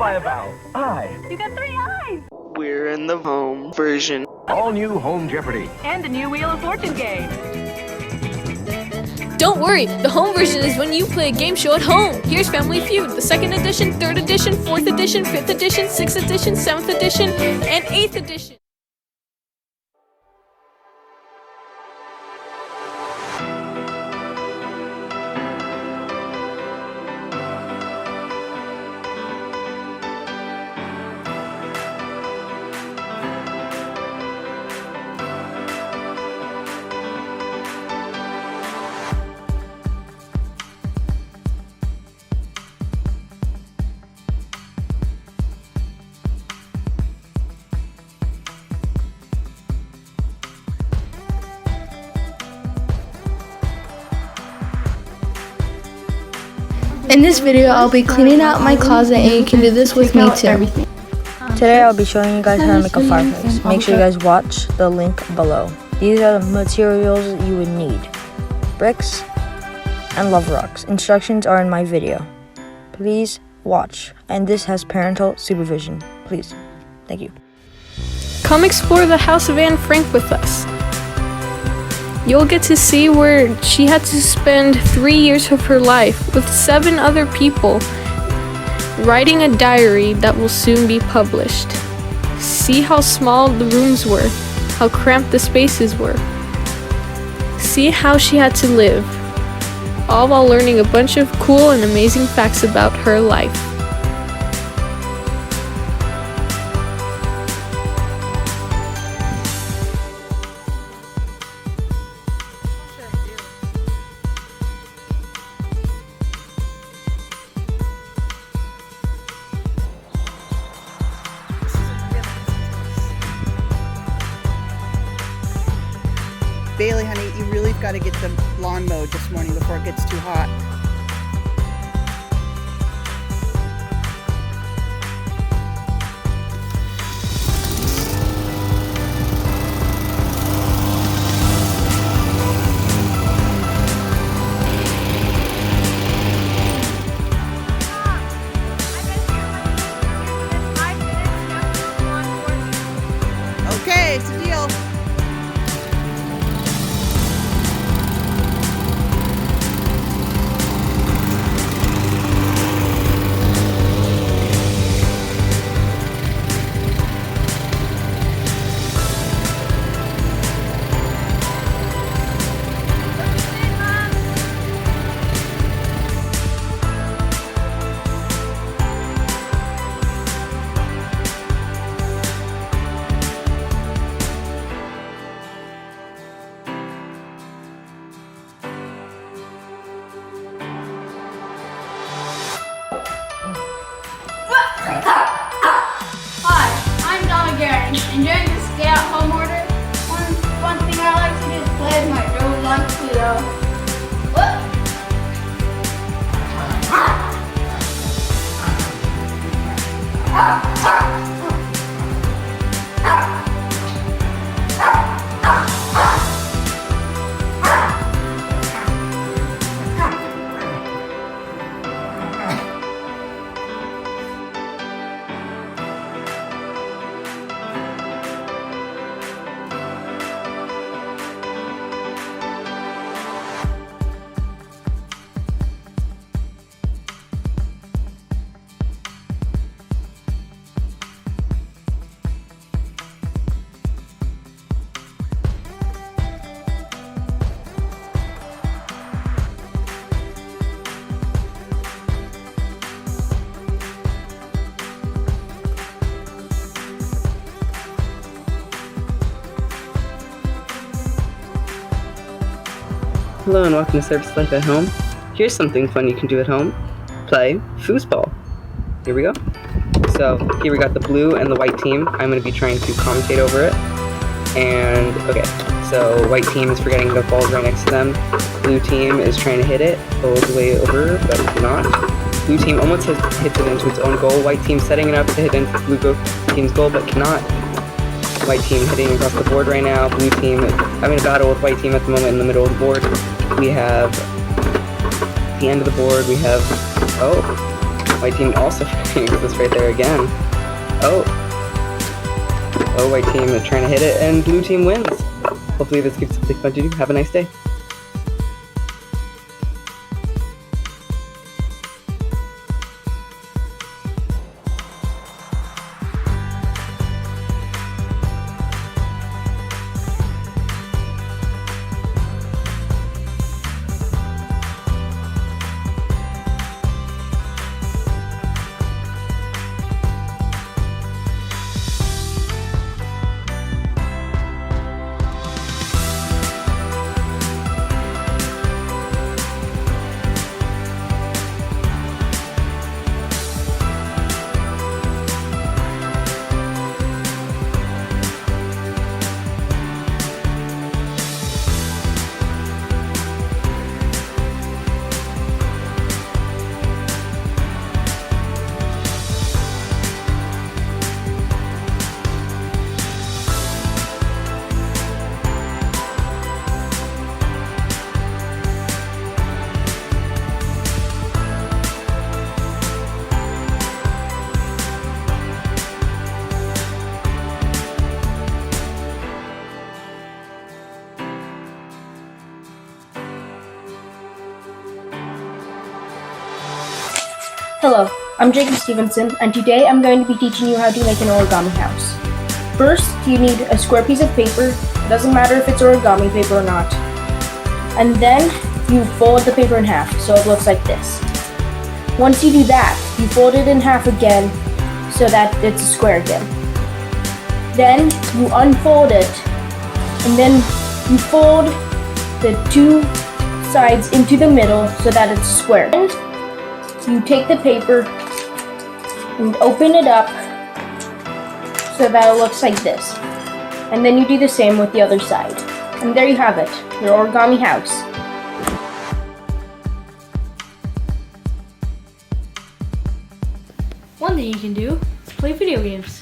I about? I. You got 3 eyes! We're in the home version. All new Home Jeopardy! And the new Wheel of Fortune game! Don't worry, the home version is when you play a game show at home. Here's Family Feud, the 2nd edition, 3rd edition, 4th edition, 5th edition, 6th edition, 7th edition, and 8th edition. In this video, I'll be cleaning out my closet, and you can do this with me too. Today I'll be showing you guys how to make a fireplace. Make sure you guys watch the link below. These are the materials you would need: bricks and lava rocks. Instructions are in my video. Please watch, and this has parental supervision. Please. Thank you. Come explore the house of Anne Frank with us. You'll get to see where she had to spend 3 years of her life with 7 other people writing a diary that will soon be published. See how small the rooms were, how cramped the spaces were. See how she had to live, all while learning a bunch of cool and amazing facts about her life. Bailey, honey, you really got to get the lawn mowed this morning before it gets too hot. Okay, it's a deal. And during the stay-at-home order, one thing I like to do is play with my Roblox Pluto. Hello and welcome to Sierra Vista Life at home. Here's something fun you can do at home. Play foosball. Here we go. So here we got the blue and the white team. I'm going to be trying to commentate over it. And okay, so white team is forgetting the ball's right next to them. Blue team is trying to hit it all the way over, but not. Blue team almost hits it into its own goal. White team setting it up to hit into blue team's goal, but cannot. White team hitting across the board right now. Blue team having a battle with white team at the moment in the middle of the board. We have the end of the board. We have, oh, White team also exists right there again. Oh, white team is trying to hit it, and blue team wins. Hopefully this gives something fun to do. Have a nice day. Hello, I'm Jacob Stevenson, and today I'm going to be teaching you how to make an origami house. First, you need a square piece of paper, doesn't matter if it's origami paper or not. And then you fold the paper in half so it looks like this. Once you do that, you fold it in half again so that it's a square again. Then you unfold it, and then you fold the two sides into the middle so that it's square. You take the paper and open it up so that it looks like this. And then you do the same with the other side. And there you have it, your origami house. One thing you can do, play video games.